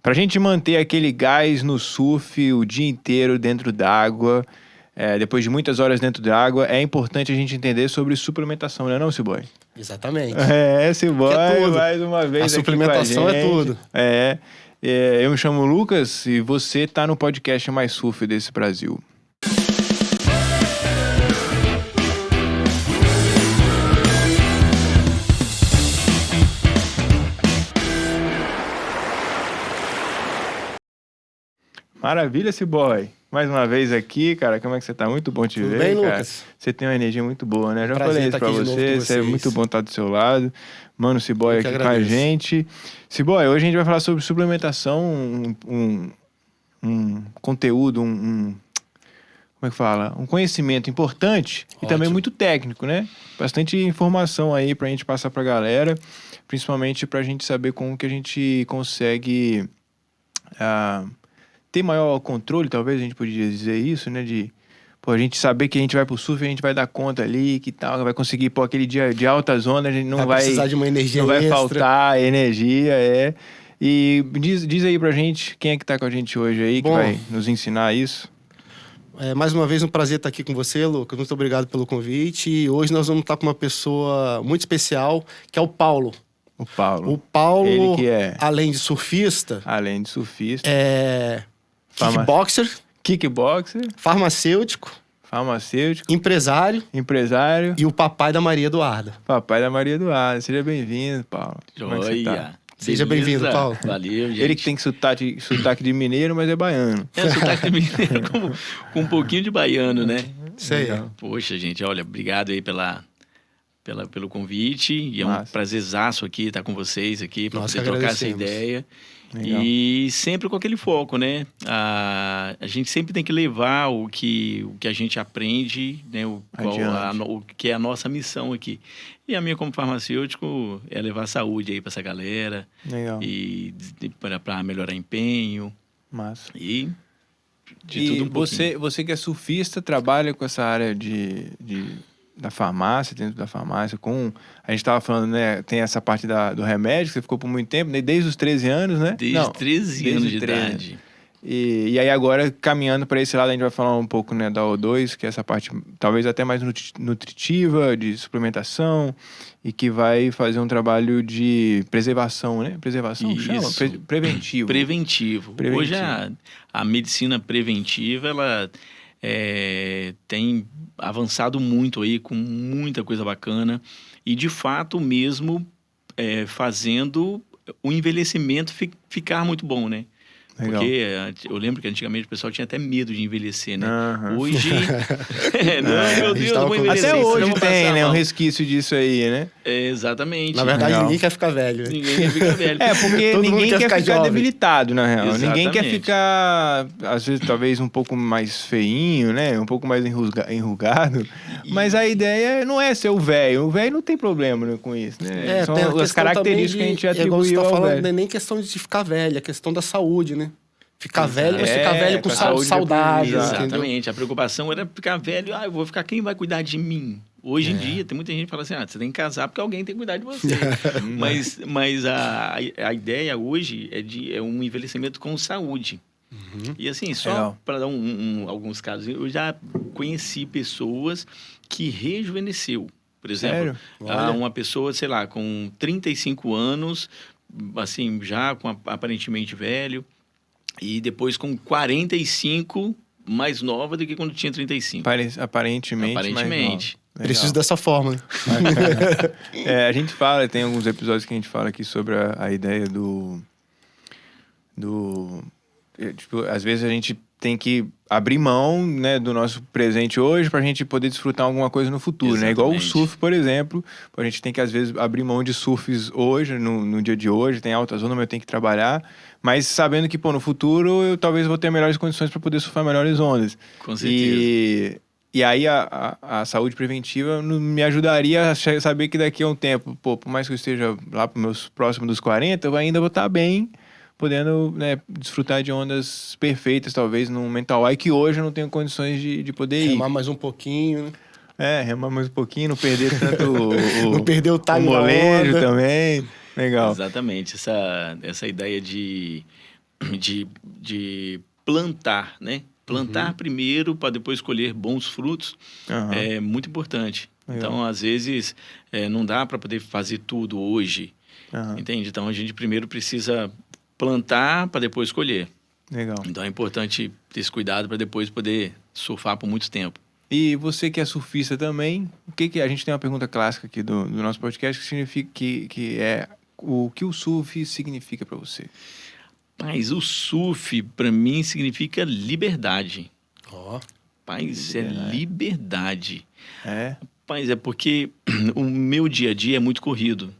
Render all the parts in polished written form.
Pra gente manter aquele gás no surf o dia inteiro dentro d'água, depois de muitas horas dentro d'água, é importante a gente entender sobre suplementação, não é não, Ciboy? Exatamente. Ciboy, Que é tudo. mais uma vez A aqui suplementação com a gente. é tudo. Eu me chamo Lucas e você tá no podcast mais surf desse Brasil. Maravilha, Ciboy. Mais uma vez aqui, cara. Como é que você tá? Muito bom te ver, bem, cara. Lucas? Você tem uma energia muito boa, né? Já Prazer falei isso estar pra aqui de novo com você. É vocês. muito bom estar do seu lado. Mano, Ciboy Eu que aqui com a agradeço. gente. Ciboy, hoje a gente vai falar sobre suplementação, um conteúdo, como é que fala? Um conhecimento importante e também muito técnico, né? Bastante informação aí pra gente passar pra galera, principalmente pra gente saber como que a gente consegue ter maior controle, talvez a gente podia dizer isso, né? A gente saber que a gente vai pro surf, a gente vai dar conta ali, que tal, vai conseguir, aquele dia de altas ondas, a gente não vai precisar de uma energia não vai extra. faltar energia, E diz aí pra gente, quem é que tá com a gente hoje aí, que vai nos ensinar isso? Mais uma vez, um prazer estar aqui com você, Lucas. Muito obrigado pelo convite. E hoje nós vamos estar com uma pessoa muito especial, que é o Paulo. O Paulo. O Paulo, ele que é, além de surfista, é kickboxer, farmacêutico, empresário e o papai da Maria Eduarda. Papai da Maria Eduarda. Seja bem-vindo, Paulo. Como é que você tá? Seja bem-vindo, Paulo. Valeu, gente. Ele que tem sotaque de mineiro, mas é baiano. Sotaque de mineiro com um pouquinho de baiano, né? Isso aí. Poxa, gente, olha, obrigado aí pelo convite. E é um prazerzaço aqui estar com vocês aqui, para poder trocar essa ideia. Legal. E sempre com aquele foco, né? A gente sempre tem que levar o que a gente aprende, né? O que é a nossa missão aqui. E a minha, como farmacêutico, é levar saúde aí para essa galera. Legal. E para melhorar empenho. Massa. E tudo um pouquinho. Você que é surfista, trabalha com essa área da farmácia, dentro da farmácia, a gente estava falando, né, tem essa parte do remédio, que você ficou por muito tempo, né, desde os 13 anos, né? Desde 13 anos de idade. E aí agora, caminhando para esse lado, a gente vai falar um pouco, né, da O2, que é essa parte talvez até mais nutritiva, de suplementação, e que vai fazer um trabalho de preservação, né? Preservação, chama? Preventivo. Preventivo. Hoje a medicina preventiva, ela tem avançado muito aí, com muita coisa bacana, e de fato mesmo fazendo o envelhecimento ficar muito bom, né? Legal. Porque eu lembro que antigamente o pessoal tinha até medo de envelhecer, né? Uhum. Hoje... meu Deus, eu vou envelhecer. Até hoje tem, né? Um resquício disso aí, né? Exatamente. Na verdade, ninguém quer ficar velho. Né? Ninguém quer ficar velho. Porque ninguém quer ficar debilitado, na real. Exatamente. Ninguém quer ficar, às vezes, talvez um pouco mais feinho, né? Um pouco mais enrugado. Mas a ideia não é ser o velho. O velho não tem problema, né, com isso, né? São as características que a gente atribuiu ao velho. Não é nem questão de ficar velho, é questão da saúde, né? Ficar velho, mas ficar velho com saúde saudável. Exatamente. Entendeu? A preocupação era ficar velho. Eu vou ficar... Quem vai cuidar de mim? Hoje em dia, tem muita gente que fala assim, você tem que casar porque alguém tem que cuidar de você. mas a ideia hoje é um envelhecimento com saúde. Uhum. E assim, só para dar alguns casos, eu já conheci pessoas que rejuvenesceu. Por exemplo, uma pessoa, sei lá, com 35 anos, assim, já aparentemente velho, e depois com 45, mais nova do que quando tinha 35. Aparentemente. Legal. Preciso dessa forma. A gente fala, tem alguns episódios que a gente fala aqui sobre a ideia tipo, às vezes a gente tem que abrir mão, né, do nosso presente hoje pra gente poder desfrutar alguma coisa no futuro, né? Igual o surf, por exemplo. A gente tem que, às vezes, abrir mão de surfs hoje, no dia de hoje. Tem alta zona, mas eu tenho que trabalhar. Mas sabendo que, no futuro, eu talvez vou ter melhores condições para poder surfar melhores ondas. Com certeza. E aí a saúde preventiva me ajudaria a saber que daqui a um tempo, por mais que eu esteja lá próximo dos 40, eu ainda vou estar bem, podendo, né, desfrutar de ondas perfeitas, talvez, num mental high, que hoje eu não tenho condições de poder ir. Remar mais um pouquinho, né? Remar mais um pouquinho, não perder tanto não perder o time, o molejo também. Legal. Exatamente. Essa ideia de de plantar, né? Plantar primeiro para depois colher bons frutos é muito importante. Então, às vezes, não dá para poder fazer tudo hoje, entende? Então, a gente primeiro precisa plantar para depois colher. Legal. Então, é importante ter esse cuidado para depois poder surfar por muito tempo. E você que é surfista também, a gente tem uma pergunta clássica aqui do nosso podcast que significa que é o que o surf significa para você? Mas o surf, para mim, significa liberdade. Paz, é liberdade. Paz, é porque o meu dia a dia é muito corrido.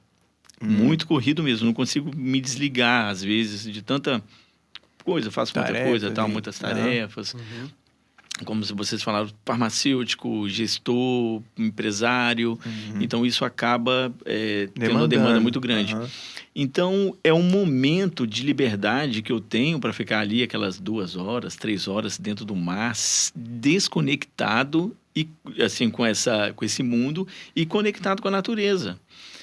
Muito corrido mesmo. Não consigo me desligar, às vezes, de tanta coisa. Faço muita coisa, muitas tarefas. Como vocês falaram, farmacêutico, gestor, empresário. Então, isso acaba tendo uma demanda muito grande. Então, é um momento de liberdade que eu tenho para ficar ali aquelas 2 horas, 3 horas dentro do mar, desconectado e assim com esse mundo e conectado com a natureza.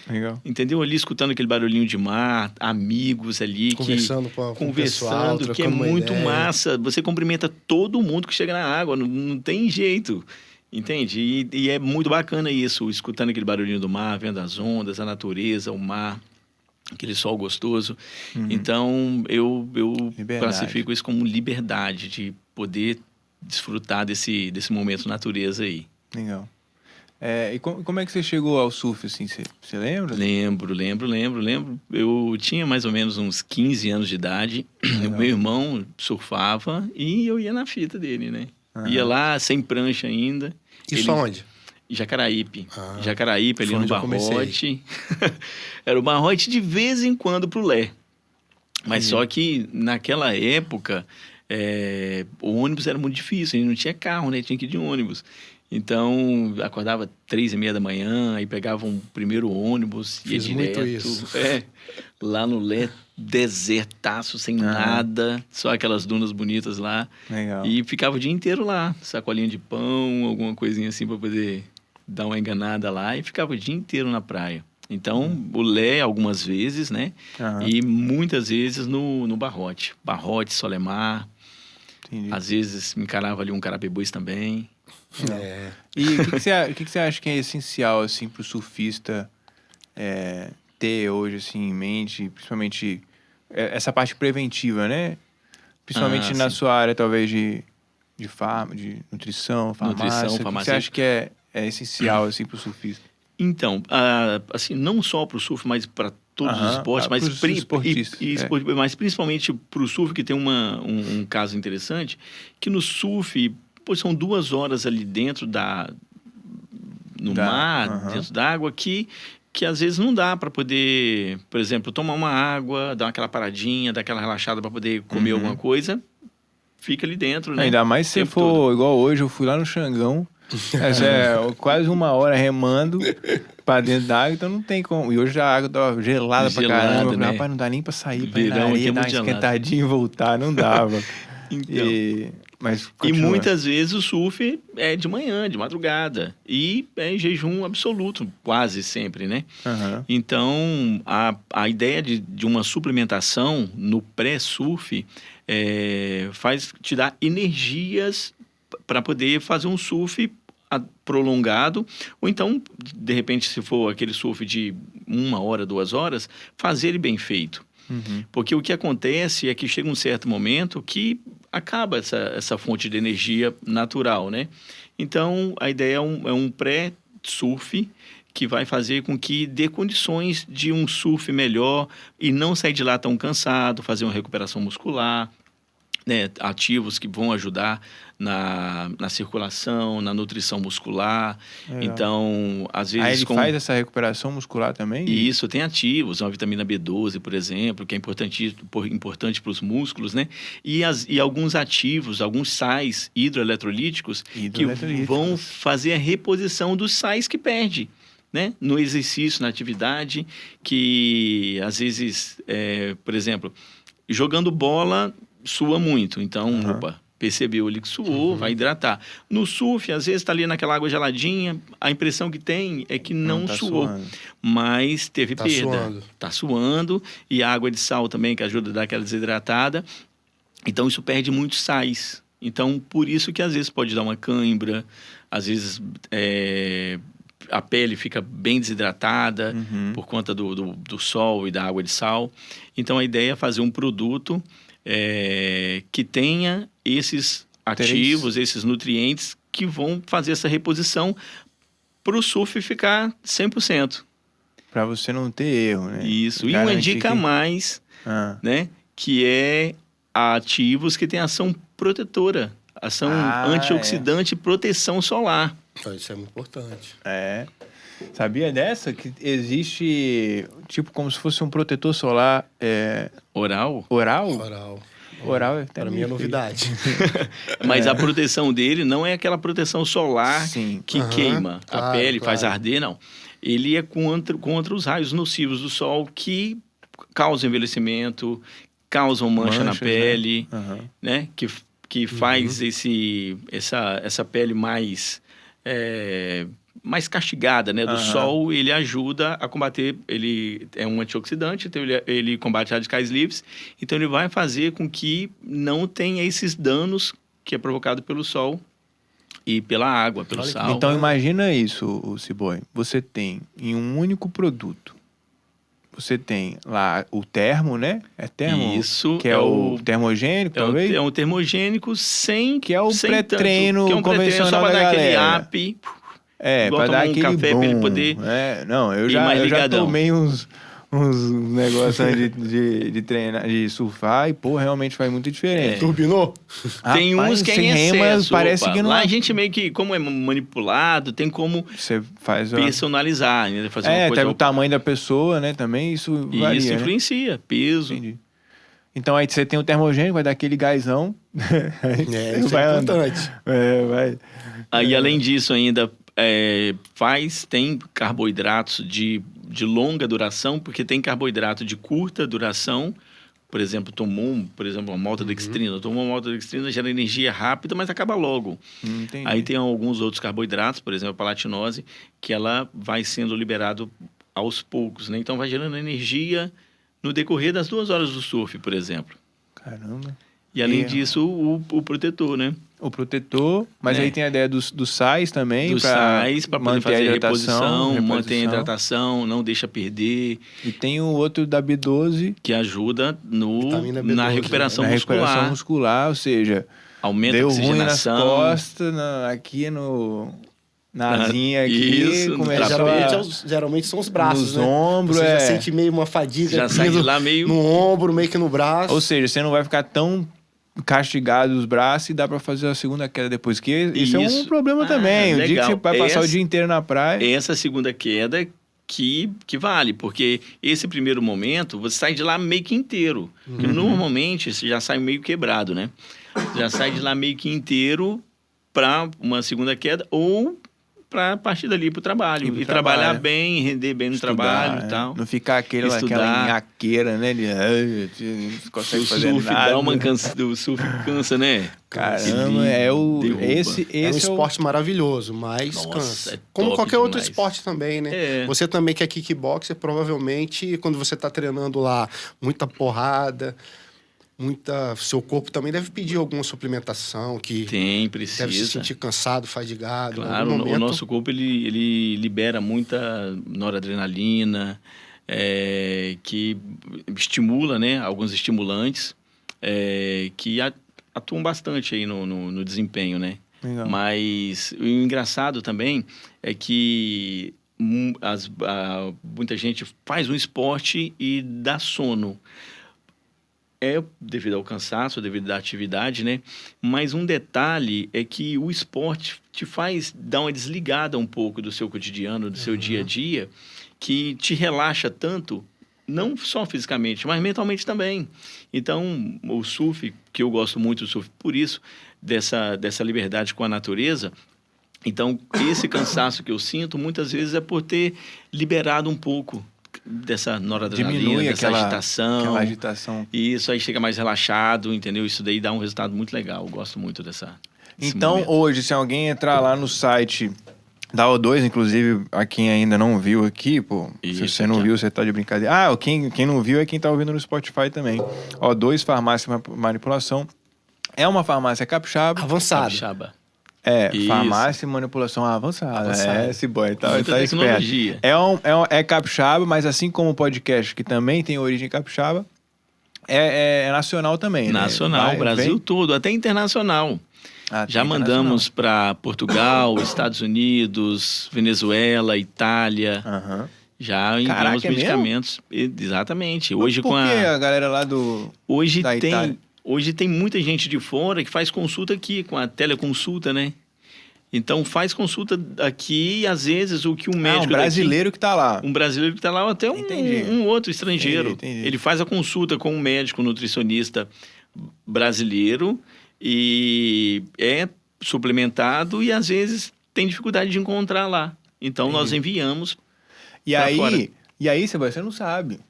Legal. Entendeu? Ali escutando aquele barulhinho de mar, amigos ali conversando com o pessoal, que é muito massa. Você cumprimenta todo mundo que chega na água, não tem jeito. Entende? E é muito bacana isso, escutando aquele barulhinho do mar, vendo as ondas, a natureza, o mar, aquele sol gostoso. Então, eu classifico isso como liberdade de poder desfrutar desse momento natureza aí. Legal. E como é que você chegou ao surf, assim? Você lembra? Lembro. Eu tinha mais ou menos uns 15 anos de idade. O meu irmão surfava e eu ia na fita dele, né? Ia lá, sem prancha ainda. Isso aonde? Jacaraípe. Jacaraípe, ali no Barrote. Era o Barrote de vez em quando pro Lé. Mas só que naquela época, o ônibus era muito difícil. A gente não tinha carro, né? Tinha que ir de ônibus. Então, acordava 3h30 da manhã, aí pegava um primeiro ônibus, ia direto. Muito isso. Lá no Lé, desertaço, sem nada, só aquelas dunas bonitas lá. Legal. E ficava o dia inteiro lá, sacolinha de pão, alguma coisinha assim para poder dar uma enganada lá, e ficava o dia inteiro na praia. Então, o Lé algumas vezes, né? E muitas vezes no Barrote. Barrote, Solemar. Entendi. Às vezes me encarava ali um Carapebus também. E o que você acha que é essencial, assim, pro surfista ter hoje, assim, em mente, principalmente essa parte preventiva, né? Principalmente na sua área, talvez, de nutrição, farmácia. O que você acha que é essencial, assim, pro surfista? Então, assim, não só pro surf, mas para todos os esportes, mas principalmente pro surf, que tem um caso interessante, que no surf, são 2 horas ali dentro no mar, dentro da água, que às vezes não dá para poder, por exemplo, tomar uma água, dar aquela paradinha, dar aquela relaxada para poder comer alguma coisa, fica ali dentro, né? Ainda mais se for igual hoje, eu fui lá no Xangão, quase 1 hora remando pra dentro da água, então não tem como. E hoje a água tá gelada pra caramba, né? Rapaz, não dá nem pra sair, pra ir na areia, dar uma esquentadinha e voltar, não dava. Então... E muitas vezes o surf é de manhã, de madrugada. E é em jejum absoluto, quase sempre, né? Então, a ideia de uma suplementação no pré-surf te dá energias para poder fazer um surf prolongado. Ou então, de repente, se for aquele surf de 1 hora, 2 horas, fazer ele bem feito. Porque o que acontece é que chega um certo momento que acaba essa fonte de energia natural, né? Então, a ideia é um pré-surf que vai fazer com que dê condições de um surf melhor e não sair de lá tão cansado, fazer uma recuperação muscular, né? Ativos que vão ajudar na circulação, na nutrição muscular. Legal. Então, às vezes... Aí ele faz essa recuperação muscular também? E isso, tem ativos, uma vitamina B12, por exemplo, que é importante para os músculos, né? E alguns ativos, alguns sais hidroeletrolíticos que vão fazer a reposição dos sais que perde, né? No exercício, na atividade, que às vezes, por exemplo, jogando bola, sua muito. Então, percebeu ali que suou, vai hidratar. No surf, às vezes está ali naquela água geladinha, a impressão que tem é que não suou, mas teve perda. Está suando. E a água de sal também, que ajuda a dar aquela desidratada. Então, isso perde muitos sais. Então, por isso que às vezes pode dar uma cãibra, às vezes a pele fica bem desidratada por conta do sol e da água de sal. Então, a ideia é fazer um produto que tenha esses ativos, esses nutrientes que vão fazer essa reposição para o surf ficar 100%. Para você não ter erro, né? Isso. E uma dica a mais, né? Que é ativos que têm ação protetora, ação antioxidante e proteção solar. Isso é muito importante. Sabia dessa? Que existe, tipo, como se fosse um protetor solar Oral? Oral é até para mim é novidade. Mas a proteção dele não é aquela proteção solar que queima a pele, faz arder, não. Ele é contra os raios nocivos do sol que causam envelhecimento, causam mancha na pele, né? Que faz essa pele mais castigada, né? Do sol. Ele ajuda a combater, ele é um antioxidante, então ele combate radicais livres, então ele vai fazer com que não tenha esses danos que é provocado pelo sol e pela água, pelo sal. Então imagina isso, Ciboi. Você tem em um único produto, você tem lá o termo, né? É termo? Isso. Que é o termogênico, talvez? É um termogênico sem... Que é o pré-treino que é um pré-treino só para dar aquele up. Para dar aquele café boom. Pra ele poder eu já tomei uns negócios antes de treinar, de surfar e, realmente faz muita diferença. Turbinou? Tem uns que é em remas, parece que não... Lá a gente meio que, como é manipulado, tem como você faz personalizar, né? Fazer uma coisa... até o tamanho da pessoa, né? Também isso varia, isso influencia, peso. Entendi. Então aí você tem o termogênico, vai dar aquele gazão. Isso vai é importante. Vai. Aí, além disso, ainda tem carboidratos de longa duração, porque tem carboidrato de curta duração. Por exemplo, uma maltodextrina. Tomou uma maltodextrina, gera energia rápida, mas acaba logo. Entendi. Aí tem alguns outros carboidratos, por exemplo, a palatinose, que ela vai sendo liberado aos poucos, né? Então vai gerando energia no decorrer das 2 horas do surf, por exemplo. Caramba. E além disso, o protetor, né? O protetor, mas aí tem a ideia dos sais também. Dos sais, para poder fazer a reposição, manter a hidratação, não deixa perder. E tem o outro da B12. Que ajuda B12, na recuperação muscular. recuperação muscular, ou seja, aumenta deu a oxigenação. Ruim nas costas, aqui na asinha aqui. Isso, geralmente são os braços, nos ombros. Você já sente meio uma fadiga. Já sai de lá meio... No ombro, meio que no braço. Ou seja, você não vai ficar tão castigado os braços e dá pra fazer a segunda queda depois, que isso é um problema também. O dia que você vai passar o dia inteiro na praia... Essa segunda queda que vale, porque esse primeiro momento, você sai de lá meio que inteiro. Porque normalmente, você já sai meio quebrado, né? Já sai de lá meio que inteiro pra uma segunda queda ou para partir dali pro trabalho. E trabalhar bem, render bem no trabalho e tal. Não ficar aquela nhaqueira, né? Não consegue fazer surf nada. O surf cansa, né? Caramba, esse é um esporte maravilhoso, mas cansa. Como qualquer outro esporte também, né? Você também que é kickboxer, provavelmente, quando você tá treinando lá, muita porrada... seu corpo também deve pedir alguma suplementação que precisa. Deve se sentir cansado, fadigado. Claro, o nosso corpo ele libera muita noradrenalina, que estimula, né, alguns estimulantes que atuam bastante aí no desempenho, né? Legal. Mas o engraçado também é que muita gente faz um esporte e dá sono. Devido ao cansaço, devido à atividade, né? Mas um detalhe é que o esporte te faz dar uma desligada um pouco do seu cotidiano, do seu dia a dia, que te relaxa tanto, não só fisicamente, mas mentalmente também. Então, o surf, que eu gosto muito do surf, por isso, dessa liberdade com a natureza. Então, esse cansaço que eu sinto, muitas vezes é por ter liberado um pouco dessa noradrenalina, dessa agitação. Aquela agitação. E isso aí chega mais relaxado, entendeu? Isso daí dá um resultado muito legal. Eu gosto muito desse então, momento. Hoje, se alguém entrar lá no site Da O2, inclusive, a quem ainda não viu aqui, pô, se você não viu, você tá de brincadeira. Ah, quem não viu é quem tá ouvindo no Spotify também. O2, Farmácia Manipulação. É uma farmácia capixaba. Avançada. Capixaba. Farmácia e manipulação avançada. Esse boy tá tecnologia. É capixaba, mas assim como o podcast, que também tem origem capixaba, é nacional também, nacional, né? Brasil todo, até internacional. Já mandamos para Portugal, Estados Unidos, Venezuela, Itália. Já enviamos medicamentos. Exatamente. Hoje por que a galera lá da Itália? Hoje tem muita gente de fora que faz consulta aqui, com a teleconsulta, né? Então faz consulta aqui e às vezes o que um médico... um brasileiro que está lá. Um brasileiro que está lá, ou até um outro estrangeiro. Entendi. Ele faz a consulta com um médico nutricionista brasileiro e é suplementado e às vezes tem dificuldade de encontrar lá. Então nós enviamos para fora. E aí, Sebastião, você não sabe.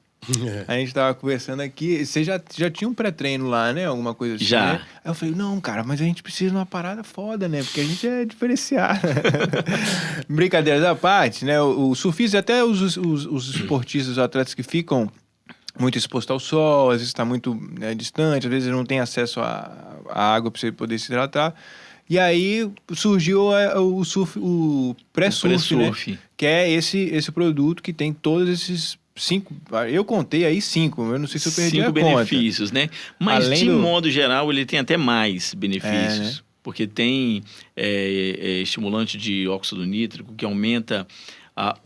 A gente tava conversando aqui, você já tinha um pré-treino lá, né? Alguma coisa assim, Já. Né? Aí eu falei, não, cara, mas a gente precisa de uma parada foda, né? Porque a gente é diferenciado. Brincadeiras à parte, né? O surfista, até os esportistas, os atletas que ficam muito expostos ao sol, às vezes está muito distante, às vezes não tem acesso à água para você poder se hidratar. E aí surgiu o pré-surf, né? Que é esse produto que tem todos esses 5, eu contei aí 5, eu não sei se eu perdi a conta. 5 benefícios, né? Mas de modo geral ele tem até mais benefícios. Né? Porque tem estimulante de óxido nítrico que aumenta a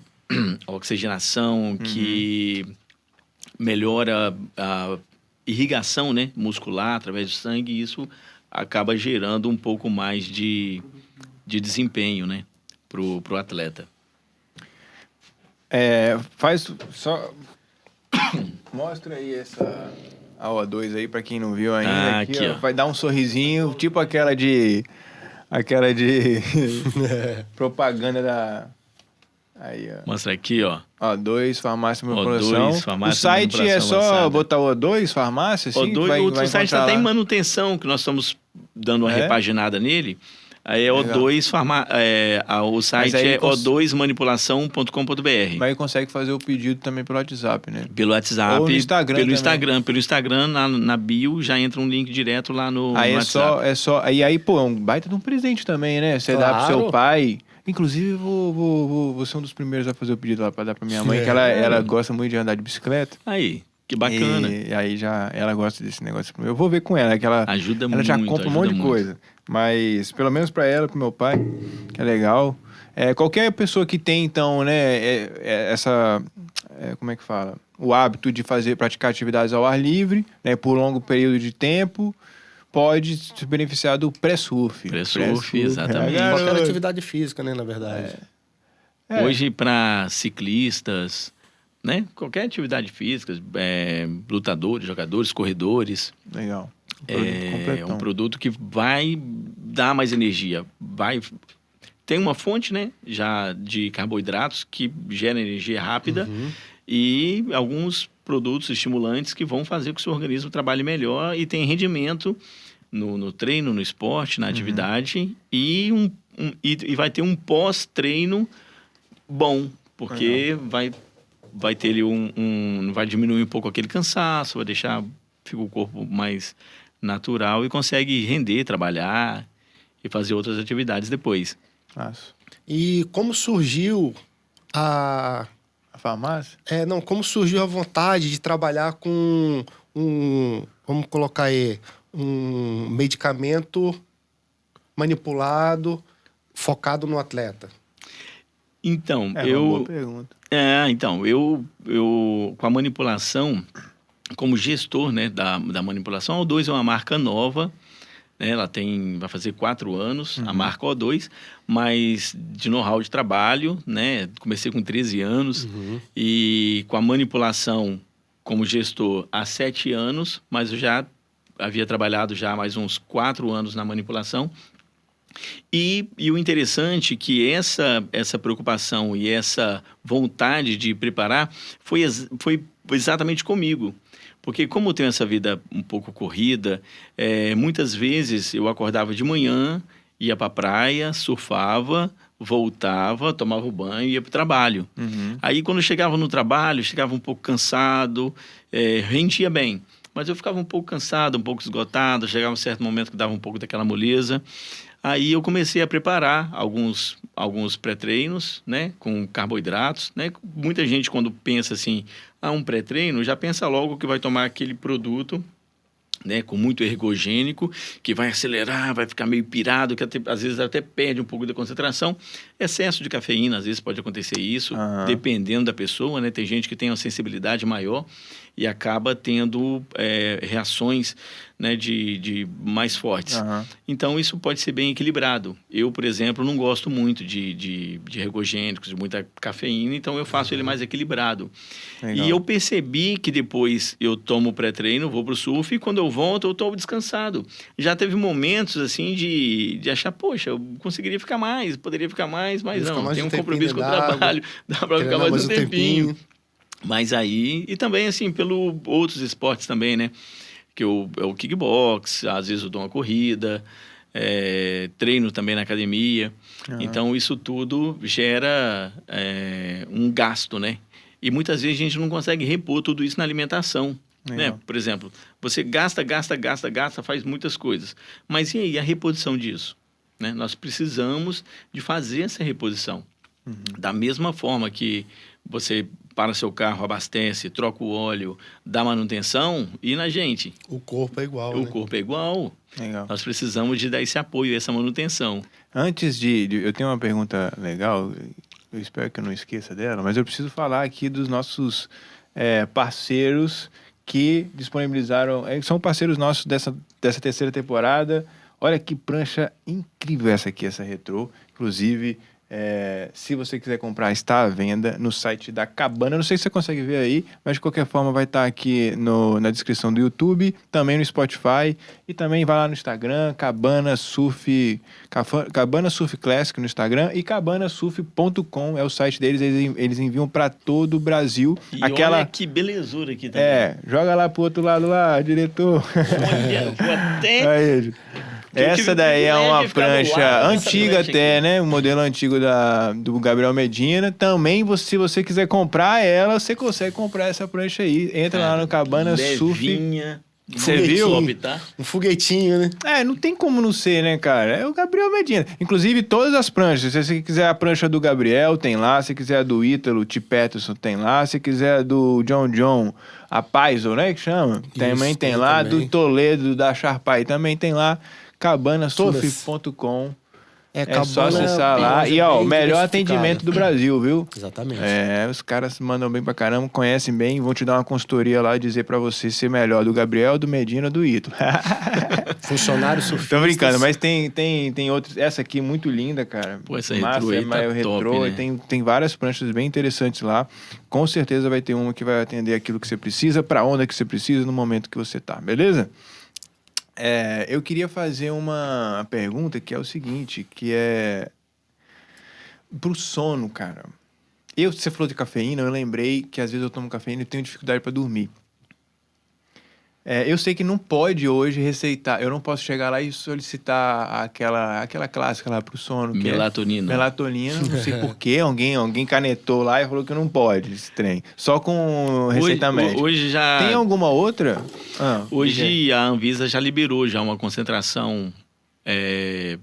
oxigenação, que melhora a irrigação, né, muscular através do sangue, e isso acaba gerando um pouco mais de desempenho, né, pro atleta. Faz só mostra aí a O2 aí para quem não viu ainda. Aqui, ó. Vai dar um sorrisinho, tipo aquela de propaganda da... Aí, ó. Mostra aqui, ó. O2, Farmácia Manipulação. O site é só avançada. Botar O2, Farmácia? Assim, o site está até em manutenção, que nós estamos dando uma repaginada nele. Aí é O2 o site é o2manipulação.com.br. Mas aí consegue fazer o pedido também pelo WhatsApp, né? Pelo WhatsApp. Ou no Instagram Pelo Instagram, na bio, já entra um link direto lá no WhatsApp. E aí, pô, é um baita de um presente também, né? Você dá pro seu pai. Inclusive, vou ser um dos primeiros a fazer o pedido lá pra dar pra minha mãe, que ela gosta muito de andar de bicicleta. Aí, que bacana. E aí ela gosta desse negócio. Eu vou ver com ela, que ela já compra um monte de coisa. Mas, pelo menos pra ela, pro meu pai, que é legal. Qualquer pessoa que tem, então, né, como é que fala? O hábito de praticar atividades ao ar livre, né, por longo período de tempo, pode se beneficiar do pré-surf. Pré-surf, exatamente. Qualquer atividade física, né, na verdade. Hoje, para ciclistas, né, qualquer atividade física, lutadores, jogadores, corredores. Legal. É um produto que vai dar mais energia. Tem uma fonte, né, já de carboidratos que gera energia rápida e alguns produtos estimulantes que vão fazer com que o seu organismo trabalhe melhor e tenha rendimento no treino, no esporte, na atividade e vai ter um pós-treino bom, porque vai ter ali vai diminuir um pouco aquele cansaço, vai deixar fica o corpo mais natural e consegue render, trabalhar e fazer outras atividades depois. Nossa. E como surgiu a farmácia? Como surgiu a vontade de trabalhar com vamos colocar aí, um medicamento manipulado, focado no atleta? Então, uma boa pergunta. Eu com a manipulação, como gestor, né, da manipulação, a O2 é uma marca nova, né, ela vai fazer 4 anos, a marca O2, mas de know-how de trabalho, né, comecei com 13 anos e com a manipulação como gestor há 7 anos, mas eu já havia trabalhado já mais uns 4 anos na manipulação. E o interessante é que essa preocupação e essa vontade de preparar foi exatamente comigo. Porque como eu tenho essa vida um pouco corrida, muitas vezes eu acordava de manhã, ia para a praia, surfava, voltava, tomava o banho e ia para o trabalho. Aí, quando eu chegava no trabalho, chegava um pouco cansado, rendia bem. Mas eu ficava um pouco cansado, um pouco esgotado, chegava um certo momento que dava um pouco daquela moleza. Aí eu comecei a preparar alguns pré-treinos, né, com carboidratos, né? Muita gente, quando pensa assim, um pré-treino, já pensa logo que vai tomar aquele produto, né, com muito ergogênico, que vai acelerar, vai ficar meio pirado, que às vezes até perde um pouco da concentração. Excesso de cafeína, às vezes pode acontecer isso, dependendo da pessoa, né? Tem gente que tem uma sensibilidade maior e acaba tendo reações, né, de mais fortes. Então, isso pode ser bem equilibrado. Eu, por exemplo, não gosto muito de ergogênicos, de muita cafeína, então eu faço ele mais equilibrado. Legal. E eu percebi que depois eu tomo pré-treino, vou pro surf, e quando eu volto, eu estou descansado. Já teve momentos, assim, de achar, poxa, eu conseguiria ficar mais, poderia ficar mais, mas não, tem um compromisso com o trabalho, dá para ficar mais um tempinho. Mas aí, e também, assim, pelo outros esportes também, né? Que é o kickbox, às vezes eu dou uma corrida, treino também na academia. Então, isso tudo gera um gasto, né? E muitas vezes a gente não consegue repor tudo isso na alimentação. Né? Por exemplo, você gasta, faz muitas coisas. Mas e aí a reposição disso? Né? Nós precisamos de fazer essa reposição. Da mesma forma que você para seu carro, abastece, troca o óleo, dá manutenção, e na gente. O corpo é igual, O corpo é igual. Legal. Nós precisamos de dar esse apoio, essa manutenção. Antes eu tenho uma pergunta legal, eu espero que eu não esqueça dela, mas eu preciso falar aqui dos nossos parceiros que disponibilizaram, são parceiros nossos dessa terceira temporada. Olha que prancha incrível essa aqui, essa retrô. Inclusive, se você quiser comprar, está à venda no site da Cabana. Não sei se você consegue ver aí, mas de qualquer forma vai estar aqui na descrição do YouTube, também no Spotify, e também vai lá no Instagram, Cabana Surf Classic no Instagram, e cabanasurf.com é o site deles. Eles enviam para todo o Brasil. E olha que belezura aqui também. Joga lá pro outro lado lá, diretor. Olha, vou até... Aí, essa daí é uma prancha antiga até, né? Um modelo antigo do Gabriel Medina. Também, se você quiser comprar ela, você consegue comprar essa prancha aí. Entra lá no Cabana Surf. Você viu? Um foguetinho, né? Não tem como não ser, né, cara? É o Gabriel Medina. Inclusive, todas as pranchas. Se você quiser a prancha do Gabriel, tem lá. Se quiser a do Ítalo, T. Peterson, tem lá. Se quiser a do John, a Paizo, né, que chama? Também tem lá. Também. Do Toledo, da Sharpai, também tem lá. cabanasurf.com. É só acessar lá. E, ó, o melhor atendimento do Brasil, viu? Exatamente. Os caras mandam bem pra caramba, conhecem bem, vão te dar uma consultoria lá e dizer pra você ser melhor do Gabriel, do Medina, do Ítalo. Funcionário surfista. Tô brincando, mas tem outros. Essa aqui é muito linda, cara. Pô, essa retrô aí tá retrô, top, né? Tem várias pranchas bem interessantes lá. Com certeza vai ter uma que vai atender aquilo que você precisa, pra onda que você precisa, no momento que você tá, beleza? Eu queria fazer uma pergunta que é o seguinte, que é pro sono, cara. Você falou de cafeína, eu lembrei que às vezes eu tomo cafeína e tenho dificuldade para dormir. Eu sei que não pode hoje receitar, eu não posso chegar lá e solicitar aquela clássica lá pro sono. Que melatonina. Melatonina, não sei porquê, alguém canetou lá e falou que não pode esse trem. Só com receita médica. Hoje já... Tem alguma outra? Hoje a Anvisa já liberou já uma concentração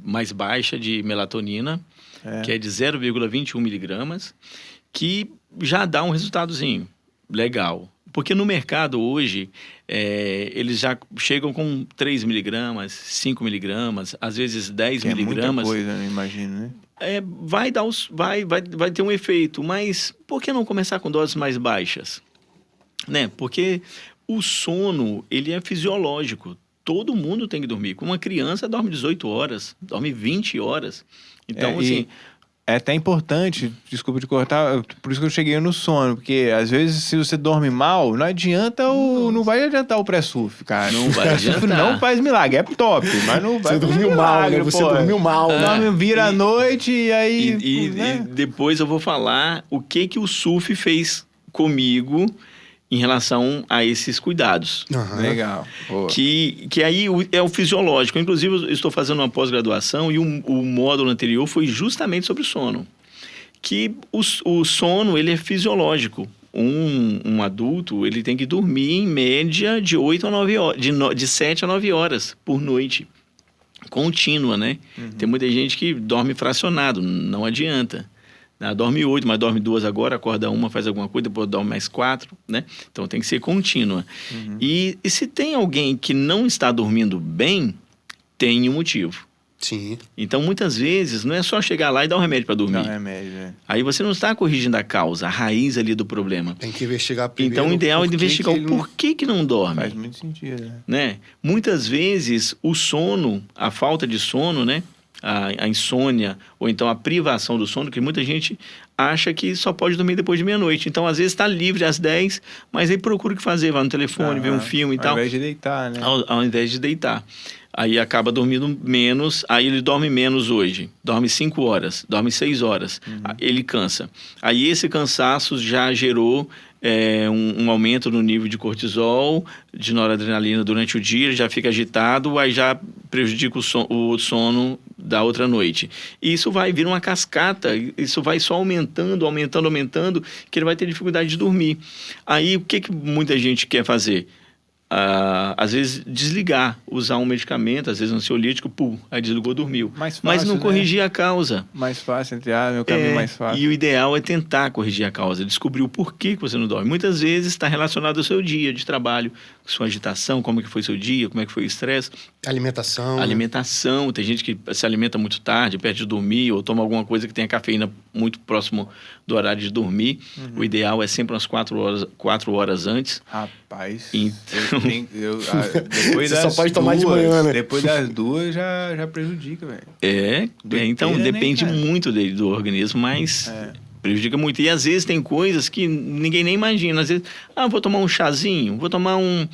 mais baixa de melatonina, que é de 0,21 miligramas, que já dá um resultadozinho legal. Porque no mercado hoje, eles já chegam com 3 miligramas, 5 miligramas, às vezes 10 miligramas. É muita coisa, né? Imagino, né? Vai ter um efeito, mas por que não começar com doses mais baixas? Né? Porque o sono, ele é fisiológico. Todo mundo tem que dormir. Uma criança dorme 18 horas, dorme 20 horas. Então, assim... É até importante, desculpa te cortar, por isso que eu cheguei no sono, porque às vezes se você dorme mal, não adianta não vai adiantar o pré-surf, cara. Não vai adiantar. Não faz milagre, é top, mas não vai. Você dormiu mal, né? Você dormiu mal. Vira a noite e aí... E depois eu vou falar o que o surf fez comigo em relação a esses cuidados. Legal. Que aí é o fisiológico. Inclusive, eu estou fazendo uma pós-graduação e o módulo anterior foi justamente sobre o sono. Que o sono, ele é fisiológico. Um adulto, ele tem que dormir em média de 8 a 9 horas, de 7 a 9 horas por noite. Contínua, né? Tem muita gente que dorme fracionado, não adianta. Dorme 8, mas dorme 2 agora, acorda 1, faz alguma coisa, depois dorme mais 4, né? Então tem que ser contínua. E se tem alguém que não está dormindo bem, tem um motivo. Sim. Então, muitas vezes, não é só chegar lá e dar um remédio para dormir. Dá um remédio, né? Aí você não está corrigindo a causa, a raiz ali do problema. Tem que investigar primeiro. Então, o ideal é investigar o porquê que não dorme. Faz muito sentido, né? Muitas vezes, o sono, a falta de sono, né? A insônia, ou então a privação do sono, que muita gente acha que só pode dormir depois de meia-noite. Então, às vezes, está livre às 10, mas aí procura o que fazer, vai no telefone, vê um filme e tal. Ao invés de deitar, né? Ao invés de deitar. Aí acaba dormindo menos, aí ele dorme menos hoje. Dorme 5 horas, dorme 6 horas. Ele cansa. Aí esse cansaço já gerou um aumento no nível de cortisol, de noradrenalina durante o dia, ele já fica agitado, aí já prejudica o sono da outra noite. E isso vai vir uma cascata, isso vai só aumentando, que ele vai ter dificuldade de dormir. Aí o que muita gente quer fazer? Às vezes desligar, usar um medicamento, às vezes um ansiolítico, aí desligou, dormiu. Mais fácil, mas não né? corrigir a causa. Mais fácil, meu caminho mais fácil. E o ideal é tentar corrigir a causa, descobrir o porquê que você não dorme. Muitas vezes está relacionado ao seu dia de trabalho, sua agitação, como é que foi seu dia, como é que foi o estresse. Alimentação, tem gente que se alimenta muito tarde, perto de dormir, ou toma alguma coisa que tenha cafeína muito próximo do horário de dormir. O ideal é sempre umas 4 horas antes. Rapaz, então... depois você das só pode tomar de manhã, né? Depois das 2 já prejudica, velho. Então depende muito do organismo, mas prejudica muito. E às vezes tem coisas que ninguém nem imagina. Às vezes, vou tomar um chazinho, vou tomar um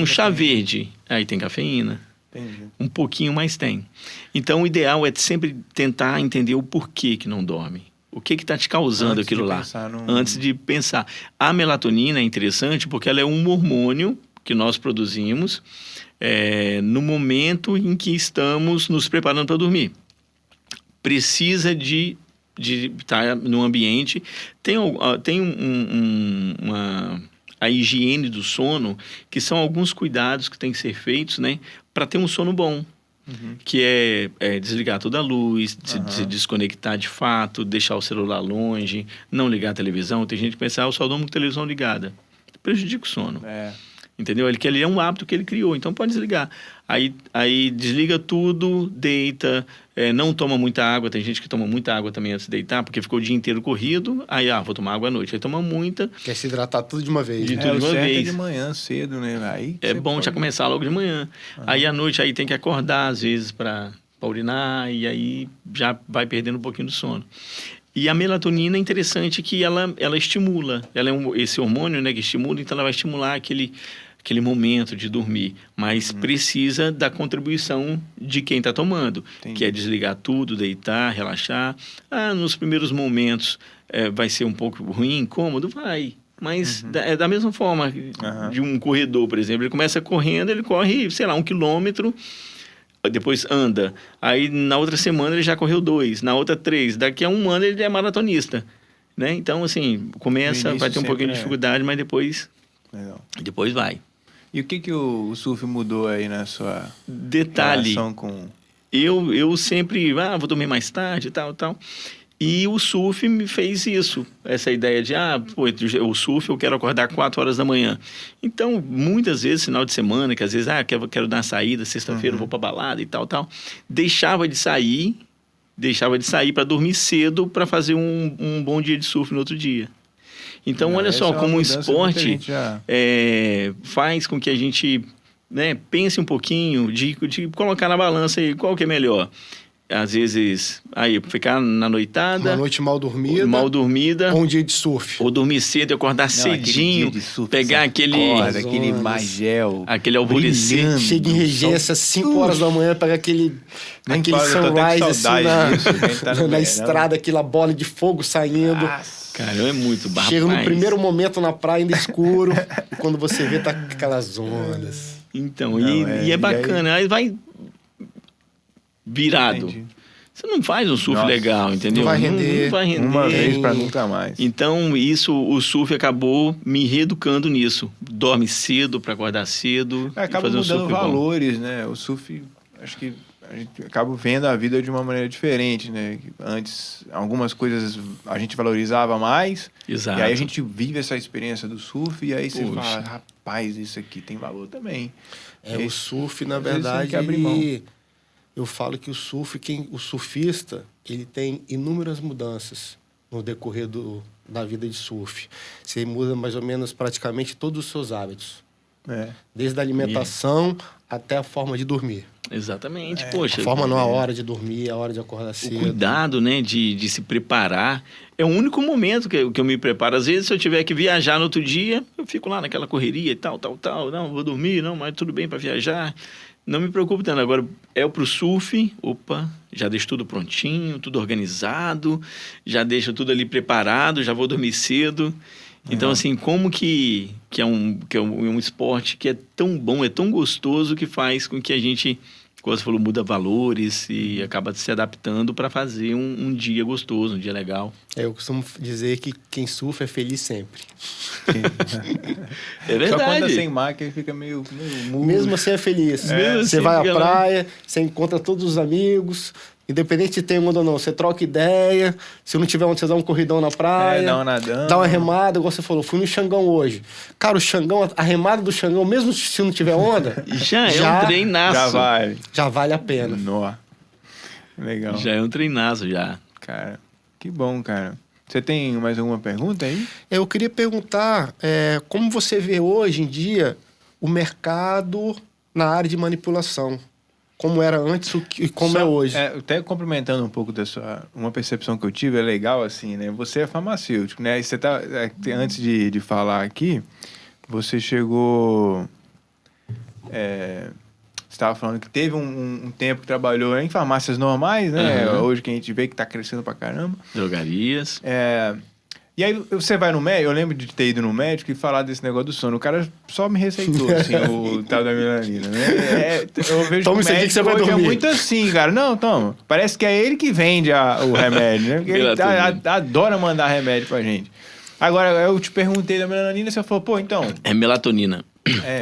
chá verde. Aí tem cafeína. Entendi. Um pouquinho, mas tem. Então o ideal é sempre tentar entender o porquê que não dorme. O que está te causando aquilo lá? Antes de pensar. A melatonina é interessante porque ela é um hormônio que nós produzimos no momento em que estamos nos preparando para dormir. Precisa de estar no ambiente. Tem a higiene do sono, que são alguns cuidados que têm que ser feitos, né, para ter um sono bom. Que é desligar toda a luz, se desconectar de fato, deixar o celular longe, não ligar a televisão. Tem gente que pensa, eu só durmo com a televisão ligada. Prejudica o sono. Entendeu? Que ele é um hábito que ele criou, então pode desligar. Aí desliga tudo, deita, não toma muita água. Tem gente que toma muita água também antes de deitar, porque ficou o dia inteiro corrido. Aí, vou tomar água à noite. Aí toma muita. Quer se hidratar tudo de uma vez. De manhã cedo, né? Aí é bom já começar logo de manhã. Aí à noite aí tem que acordar, às vezes, para urinar, e aí já vai perdendo um pouquinho do sono. E a melatonina é interessante que ela estimula. Ela é esse hormônio, né, que estimula, então ela vai estimular aquele momento de dormir, mas precisa da contribuição de quem está tomando. Entendi. Que é desligar tudo, deitar, relaxar. Nos primeiros momentos vai ser um pouco ruim, incômodo, vai. Mas é da mesma forma de um corredor, por exemplo. Ele começa correndo, ele corre, 1 quilômetro, depois anda. Aí na outra semana ele já correu 2, na outra 3. Daqui a 1 ano ele é maratonista. Né? Então, assim, vai ter um pouquinho de dificuldade, mas depois vai. E o que o surf mudou aí na sua relação com... Eu sempre, vou dormir mais tarde, tal. E o surf me fez isso. Essa ideia de, o surf eu quero acordar 4 horas da manhã. Então, muitas vezes, final de semana, que às vezes, quero dar uma saída, sexta-feira eu vou pra balada e tal. Deixava de sair para dormir cedo para fazer um bom dia de surf no outro dia. Então, olha só, como o esporte faz com que a gente pense um pouquinho de colocar na balança aí qual que é melhor. Às vezes, ficar na noitada... Uma noite mal dormida. Ou um dia de surf. Ou dormir cedo e acordar cedinho. Surf, pegar aquele magel. Aquele alvorecer. Chega em Regência às 5 horas da manhã, pega aquele sunrise assim na estrada, aquela bola de fogo saindo. Caramba, é muito barro. Chega no primeiro momento na praia ainda escuro, e quando você vê, tá aquelas ondas. Então, e é bacana. Aí vai virado. Entendi. Você não faz um surf legal, entendeu? Não vai render. Não vai render. Uma vez pra nunca mais. Então, o surf acabou me reeducando nisso. Dorme cedo pra acordar cedo. Acaba mudando valores, né? O surf, acho que a gente acaba vendo a vida de uma maneira diferente, né? Antes, algumas coisas a gente valorizava mais. Exato. E aí a gente vive essa experiência do surf e aí você fala, rapaz, isso aqui tem valor também. O surf, na verdade, eu falo que o surfista, ele tem inúmeras mudanças no decorrer da vida de surf. Você muda mais ou menos praticamente todos os seus hábitos. Desde a alimentação até a forma de dormir. Exatamente, poxa. A forma não, a hora de dormir, a hora de acordar cedo. O cuidado, né, de se preparar. É o único momento que eu me preparo. Às vezes, se eu tiver que viajar no outro dia, eu fico lá naquela correria e tal. Não, vou dormir, não, mas tudo bem para viajar. Não me preocupo tanto. Agora, pro surf, já deixo tudo prontinho, tudo organizado, já deixo tudo ali preparado, já vou dormir cedo. Então, assim, como que é um esporte que é tão bom, é tão gostoso, que faz com que a gente, como você falou, muda valores e acaba se adaptando para fazer um dia gostoso, um dia legal. Eu costumo dizer que quem surfa é feliz sempre. É verdade. Só quando tá sem máquina, fica meio mudo. Mesmo assim é feliz. Você vai à praia, você encontra todos os amigos, independente de ter onda ou não, você troca ideia. Se não tiver onde, você dá um corridão na praia. Dá uma nadando. Dá uma remada, igual você falou. Fui no Xangão hoje. Cara, o Xangão, a remada do Xangão, mesmo se não tiver onda... já é um treinaço. Já vale a pena. Legal. Já é um treinaço, já. Cara, que bom, cara. Você tem mais alguma pergunta aí? Eu queria perguntar como você vê hoje em dia o mercado na área de manipulação. Como era antes e como é hoje. Até complementando um pouco uma percepção que eu tive, é legal assim, né? Você é farmacêutico, né? E você antes de falar aqui, você chegou... Você estava falando que teve um tempo que trabalhou em farmácias normais, né? Hoje que a gente vê que está crescendo pra caramba. Drogarias. E aí você vai no médico, eu lembro de ter ido no médico e falar desse negócio do sono. O cara só me receitou, assim, o tal da melanina, né? Eu vejo toma isso aqui que você vai dormir. É muito assim, cara. Não, toma. Parece que é ele que vende o remédio, né? Porque ele adora mandar remédio pra gente. Agora, eu te perguntei da melanina e você falou, pô, então... É melatonina.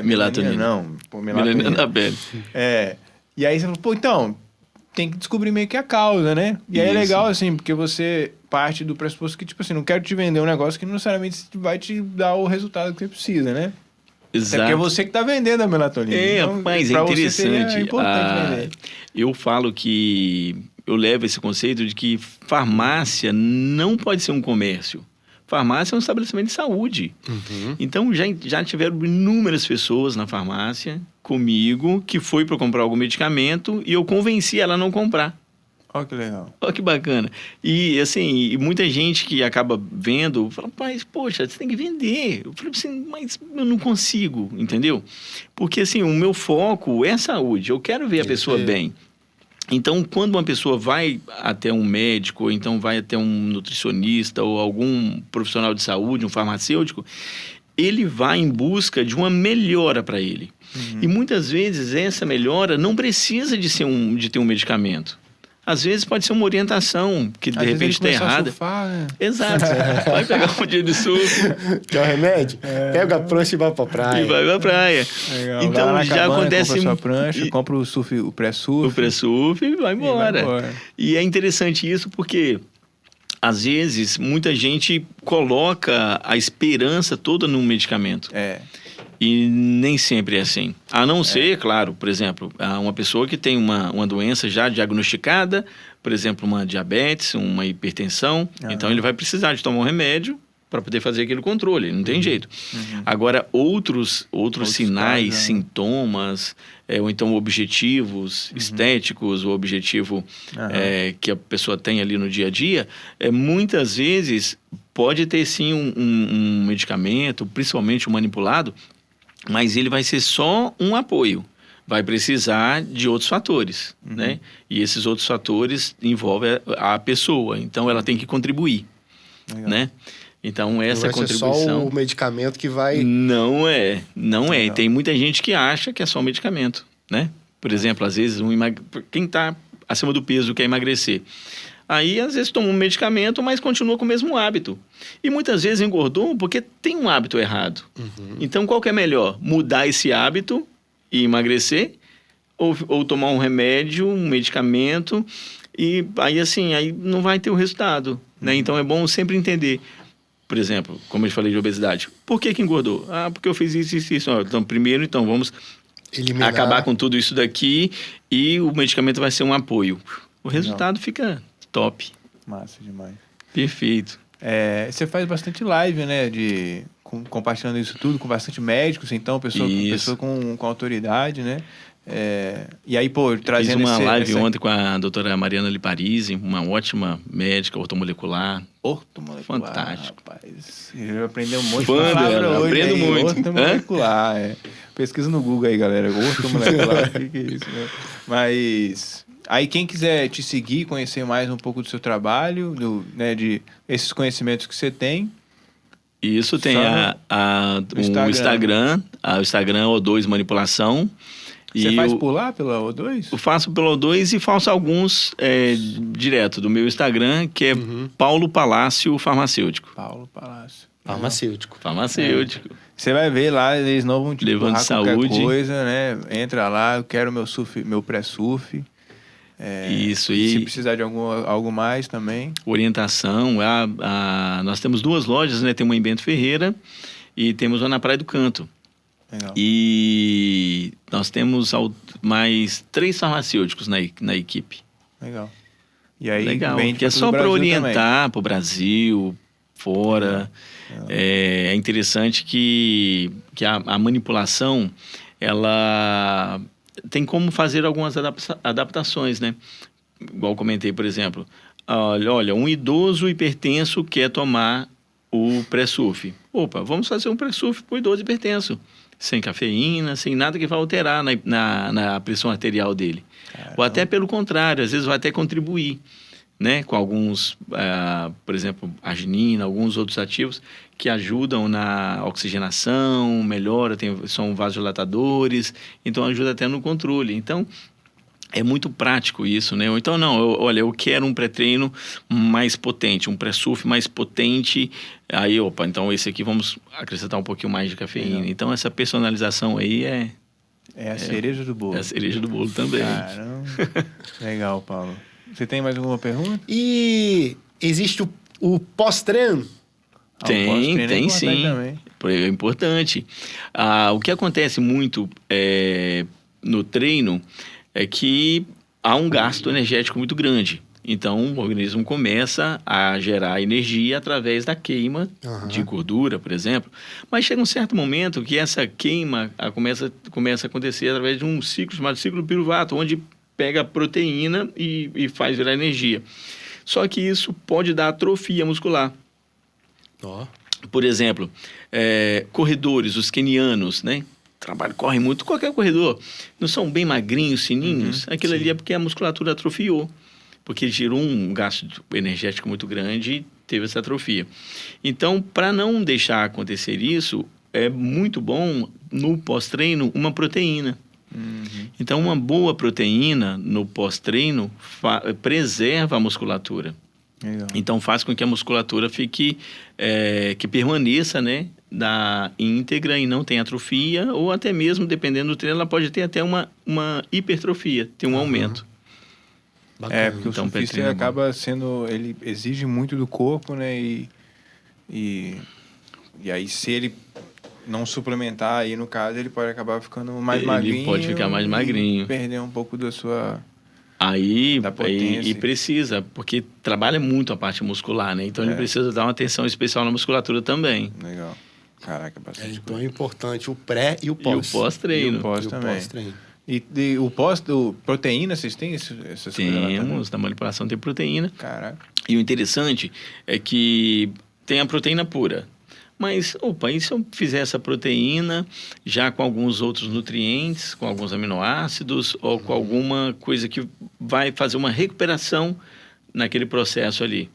Melatonina não. Pô, melatonina na pele. E aí você falou, pô, então... Tem que descobrir meio que a causa, né? E aí é legal, assim, porque você parte do pressuposto que, tipo assim, não quero te vender um negócio que não necessariamente vai te dar o resultado que você precisa, né? Exato. Até porque é você que tá vendendo a melatonina. Então, mas é interessante. É importante vender. Eu falo que... Eu levo esse conceito de que farmácia não pode ser um comércio. Farmácia é um estabelecimento de saúde. Então, já tiveram inúmeras pessoas na farmácia comigo que foi para comprar algum medicamento e eu convenci ela a não comprar. Olha que legal. Olha que bacana. E, assim, muita gente que acaba vendo, fala, mas, poxa, você tem que vender. Eu falei assim, mas eu não consigo, entendeu? Porque, assim, o meu foco é saúde. Eu quero ver a pessoa bem. Então, quando uma pessoa vai até um médico, ou então vai até um nutricionista, ou algum profissional de saúde, um farmacêutico, ele vai em busca de uma melhora para ele. E muitas vezes essa melhora não precisa de ter um medicamento. Às vezes pode ser uma orientação que de repente está errada. Surfar, né? Exato. Vai pegar um dia de surf. Quer o remédio? Pega a prancha e vai pra praia. E vai pra praia. Legal. Então já acontece. Compra a sua prancha, compra o pré-surf. O pré-surf e vai embora. E é interessante isso porque, às vezes, muita gente coloca a esperança toda num medicamento. E nem sempre é assim. A não ser, claro, por exemplo, uma pessoa que tem uma doença já diagnosticada, por exemplo, uma diabetes, uma hipertensão, então ele vai precisar de tomar um remédio para poder fazer aquele controle, não tem jeito. Agora, outros sinais, casos, sintomas, ou então objetivos estéticos, o objetivo que a pessoa tem ali no dia a dia, muitas vezes pode ter sim um medicamento, principalmente o manipulado, mas ele vai ser só um apoio. Vai precisar de outros fatores, né? E esses outros fatores envolvem a pessoa. Então, ela tem que contribuir, né? Então, essa não vai contribuição... ser só o medicamento que vai... Não é. E tem muita gente que acha que é só o medicamento, né? Por exemplo, às vezes, quem está acima do peso quer emagrecer. Aí, às vezes, toma um medicamento, mas continua com o mesmo hábito. E muitas vezes engordou porque tem um hábito errado. Então, qual que é melhor? Mudar esse hábito e emagrecer? Ou tomar um remédio, um medicamento, e aí, assim, aí não vai ter o resultado, né? Então, é bom sempre entender. Por exemplo, como eu falei de obesidade. Por que engordou? Porque eu fiz isso. Então, primeiro, vamos acabar com tudo isso daqui e o medicamento vai ser um apoio. O resultado fica top. Massa demais. Perfeito. Você faz bastante live, né? Compartilhando isso tudo com bastante médicos, então, pessoa com autoridade, né? E aí, trazendo fiz uma live ontem com a doutora Mariana Liparisi, uma ótima médica ortomolecular. Fantástico. Rapaz. Eu aprendi um monte de palavra hoje. Aprendo muito. Ortomolecular, Pesquisa no Google aí, galera. Ortomolecular, o que é isso, né? Mas... Aí, quem quiser te seguir, conhecer mais um pouco do seu trabalho, de esses conhecimentos que você tem... Isso, tem o Instagram O2 Manipulação. Você faz por lá, pela O2? Eu faço pela O2 e faço alguns direto do meu Instagram, que é Paulo Palácio Farmacêutico. Paulo Palácio. Farmacêutico. Você vai ver lá, eles não vão te levando saúde. Qualquer coisa, né? Entra lá, eu quero meu pré-surf. Isso. Se precisar de algo mais também. Orientação. Nós temos 2 lojas, né? Tem uma em Bento Ferreira e temos uma na Praia do Canto. Legal. E nós temos mais 3 farmacêuticos na equipe. Legal. E aí, legal, que é só para orientar para o Brasil, fora. É interessante que a manipulação, ela tem como fazer algumas adaptações, né? Igual comentei, por exemplo. Olha, um idoso hipertenso quer tomar o pré-surf. Vamos fazer um pré-surf para o idoso hipertenso. Sem cafeína, sem nada que vá alterar na pressão arterial dele. Caramba. Ou até pelo contrário, às vezes vai até contribuir, né? Com alguns, por exemplo, arginina, alguns outros ativos que ajudam na oxigenação, melhora, são vasodilatadores, então ajuda até no controle. Então, é muito prático isso, né? Ou então, eu quero um pré-treino mais potente, um pré-surf mais potente. Aí, então esse aqui vamos acrescentar um pouquinho mais de cafeína. Então, essa personalização aí é a cereja do bolo. É a cereja do bolo também. Caramba. Legal, Paulo. Você tem mais alguma pergunta? E existe o pós-treino? Tem sim. Também. É importante. O que acontece muito no treino é que há um gasto energético muito grande. Então, o organismo começa a gerar energia através da queima de gordura, por exemplo. Mas chega um certo momento que essa queima começa a acontecer através de um ciclo chamado ciclo piruvato, onde pega a proteína e faz virar energia. Só que isso pode dar atrofia muscular. Por exemplo, corredores, os quenianos, né? Correm muito, qualquer corredor. Não são bem magrinhos, fininhos? Aquilo ali é porque a musculatura atrofiou. Porque gerou um gasto energético muito grande e teve essa atrofia. Então, para não deixar acontecer isso, é muito bom, no pós-treino, uma proteína. Então, uma boa proteína no pós-treino preserva a musculatura. Legal. Então, faz com que a musculatura fique, que permaneça, né, íntegra e não tenha atrofia, ou até mesmo, dependendo do treino, ela pode ter até uma hipertrofia, ter um aumento. Bacana. Porque então, o surfista acaba sendo... Ele exige muito do corpo, né? E aí, se ele não suplementar, aí no caso, ele pode acabar ficando mais magrinho. Ele pode ficar mais magrinho. Perder um pouco da sua... Da potência. E precisa, porque trabalha muito a parte muscular, né? Então, ele precisa dar uma atenção especial na musculatura também. Legal. Caraca, bastante. Então, é importante o pré e o pós. E o pós-treino. E o pós também. E o proteína, vocês têm essas coisas? Temos, na manipulação tem proteína. Caraca. E o interessante é que tem a proteína pura. Mas, e se eu fizer essa proteína já com alguns outros nutrientes, com alguns aminoácidos, ou com alguma coisa que vai fazer uma recuperação naquele processo ali?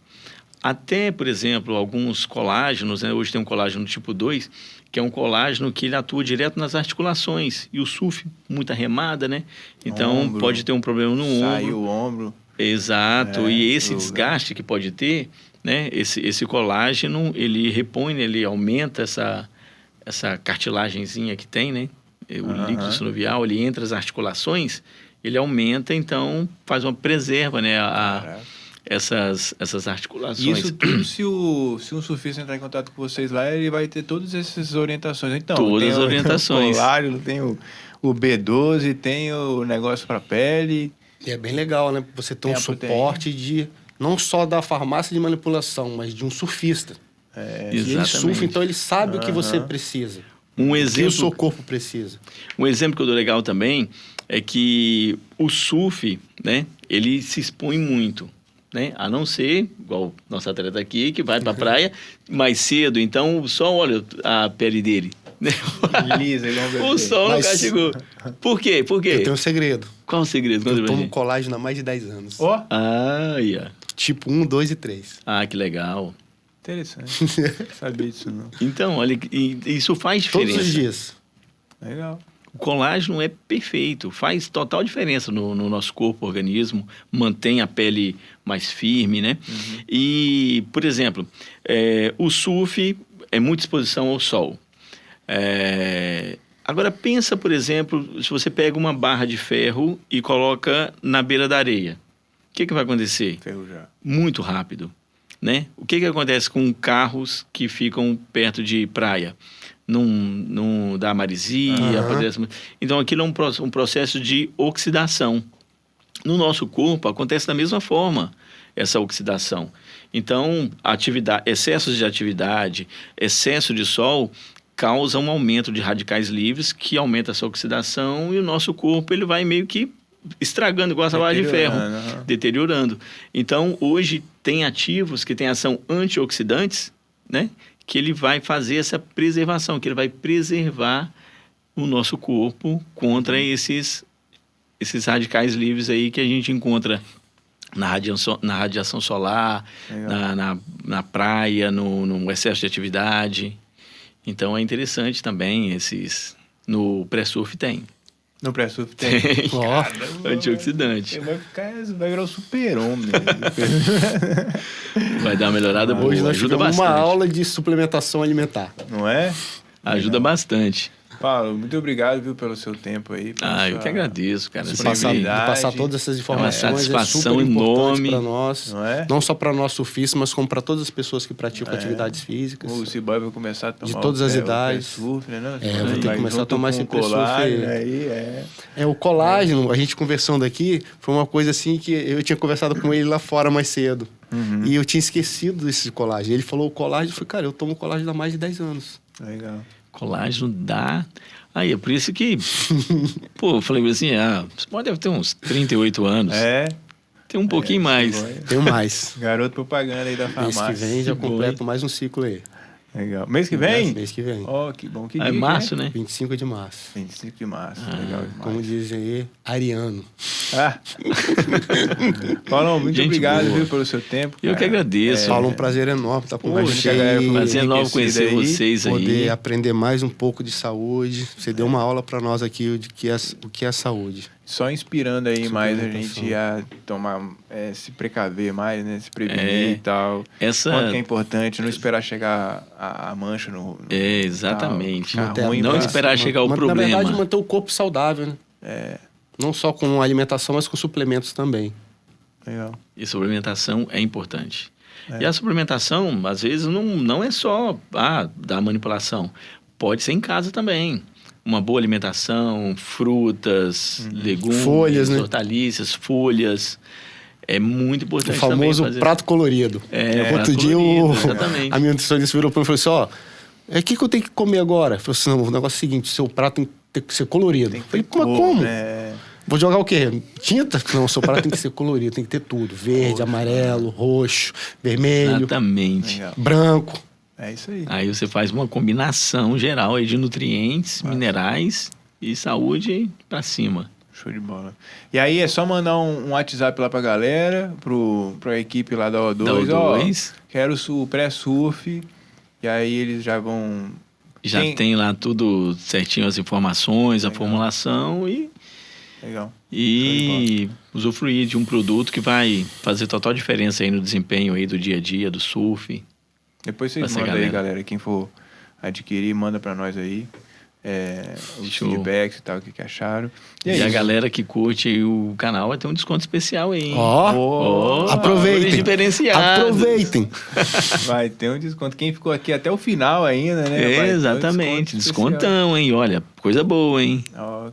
Até, por exemplo, alguns colágenos, né? Hoje tem um colágeno tipo 2, que é um colágeno que ele atua direto nas articulações. E o sulf, muita remada, né? Então, ombro, pode ter um problema no ombro. Sai o ombro. Exato. E esse desgaste que pode ter, né? Esse colágeno, ele repõe, ele aumenta essa cartilagenzinha que tem, né? O líquido sinovial, ele entra as articulações, ele aumenta, então faz uma preserva, né? Essas articulações. Isso tudo, se um surfista entrar em contato com vocês lá, ele vai ter todas essas orientações. Então, todas as orientações. Tem o colágeno, tem o B12, tem o negócio para pele. E é bem legal, né? Você ter um suporte de não só da farmácia de manipulação, mas de um surfista. Exatamente. Ele surfa, então ele sabe o que você precisa. Um exemplo, o que o seu corpo precisa. Um exemplo que eu dou legal também é que o surf, né? Ele se expõe muito. Né? A não ser, igual nosso atleta aqui, que vai para a praia mais cedo. Então, o sol, olha a pele dele. Né? Lisa, o sol não castigou. Por quê? Eu tenho um segredo. Qual o segredo? Eu tomo colágeno há mais de 10 anos. Tipo 1, 2 e 3. Ah, que legal. Interessante. Não sabia disso, não. Então, olha, isso faz diferença. Todos os dias. Legal. O colágeno é perfeito, faz total diferença no nosso corpo, organismo, mantém a pele mais firme, né? E, por exemplo, o surf é muita exposição ao sol. Agora, pensa, por exemplo, se você pega uma barra de ferro e coloca na beira da areia. O que vai acontecer? Ferrujar. Muito rápido, né? O que acontece com carros que ficam perto de praia? Não dá maresia, apodrece. Então, aquilo é um processo de oxidação. No nosso corpo, acontece da mesma forma, essa oxidação. Então, excessos de atividade, excesso de sol, causa um aumento de radicais livres, que aumenta essa oxidação, e o nosso corpo ele vai meio que estragando, igual essa barra de ferro, deteriorando. Então, hoje, tem ativos que têm ação antioxidantes, né? Que ele vai fazer essa preservação, que ele vai preservar o nosso corpo contra esses radicais livres aí que a gente encontra na radiação solar, na praia, no excesso de atividade. Então, é interessante também no pré-surf tem. No pré-surf tem. Antioxidante. Vai virar o super-homem. Vai dar uma melhorada boa. Hoje nós ajuda tivemos bastante. uma aula de suplementação alimentar. Não é? Ajuda bastante. Paulo, muito obrigado, viu, pelo seu tempo aí. Eu que agradeço, cara. De passar todas essas informações. É uma satisfação enorme para nós. Não só para nós surfistas, mas como para todas as pessoas que praticam atividades físicas. O Ciboy vai começar a tomar de todas as idades. Surf, né? Eu vou ter que começar a tomar esse colágeno. O colágeno, a gente conversando aqui, foi uma coisa assim que eu tinha conversado com ele lá fora mais cedo. E eu tinha esquecido desse colágeno. Ele falou o colágeno, eu falei, cara, eu tomo colágeno há mais de 10 anos. Legal. Colágeno dá... Aí, é por isso que... eu falei assim, você pode ter uns 38 anos. Tem um pouquinho mais. Tenho mais. Garoto propaganda aí da farmácia. Mês que vem já completo mais um ciclo aí. Legal. Mês que vem? Mês que vem. Que bom. Que dia, é março, né? 25 de março. 25 de março. Legal demais. Como dizem aí, ariano. Paulo, muito obrigado, viu, pelo seu tempo. Eu que agradeço. Paulo, um prazer enorme estar com você. Prazer enorme conhecer vocês aí. Poder aprender mais um pouco de saúde. Você deu uma aula para nós aqui de o que é saúde. Só inspirando aí mais a gente a tomar, se precaver mais, né? Se prevenir e tal. Quanto que é importante não esperar chegar a mancha no exatamente. Ruim, não esperar chegar o problema. Na verdade, manter o corpo saudável, né? Não só com alimentação, mas com suplementos também. Legal. E suplementação é importante. E a suplementação, às vezes, não é só da manipulação. Pode ser em casa também. Uma boa alimentação, frutas, legumes, folhas, né? hortaliças, folhas. É muito importante também. O famoso prato colorido. Outro dia a minha nutricionista virou para mim e falou assim, o que eu tenho que comer agora? Eu falei assim, não, o negócio é o seguinte, seu prato tem que ser colorido. Eu falei, mas como? Vou jogar o quê? Tinta? Não, seu prato tem que ser colorido, tem que ter tudo. Verde, amarelo, roxo, vermelho. Exatamente. Branco. É isso aí. Aí você faz uma combinação geral aí de nutrientes, minerais e saúde pra cima. Show de bola. E aí é só mandar um WhatsApp lá pra galera, pra equipe lá da O2. Da O2. Quero o pré-surf. E aí eles já vão... Já tem lá tudo certinho, as informações, a formulação e... Legal. E usufruir de um produto que vai fazer total diferença aí no desempenho aí do dia a dia, do surf. Depois vocês mandam aí, galera. Quem for adquirir, manda pra nós aí. Os feedbacks e tal, o que acharam. E a galera que curte o canal vai ter um desconto especial aí, hein? Aproveitem. Diferenciado. Aproveitem. Vai ter um desconto. Quem ficou aqui até o final ainda, né? Exatamente. Descontão, hein? Olha, coisa boa, hein?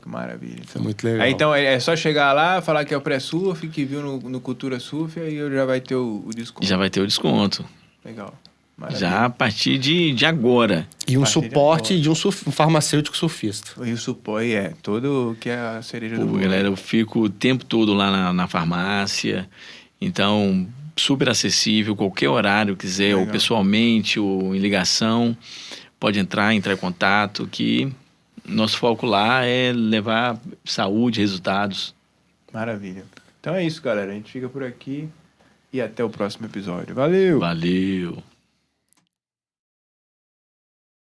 Que maravilha. Isso é muito legal. Aí, então, é só chegar lá, falar que é o pré-surf, que viu no Cultura Surf, aí já vai ter o desconto. Já vai ter o desconto. Legal. Maravilha. Já a partir de agora. E um suporte de um farmacêutico surfista. E o suporte, todo que é a cereja do bolo. Galera, eu fico o tempo todo lá na farmácia. Então, super acessível, qualquer horário quiser, ou pessoalmente, ou em ligação. Pode entrar em contato, que nosso foco lá é levar saúde, resultados. Maravilha. Então é isso, galera. A gente fica por aqui e até o próximo episódio. Valeu! Valeu!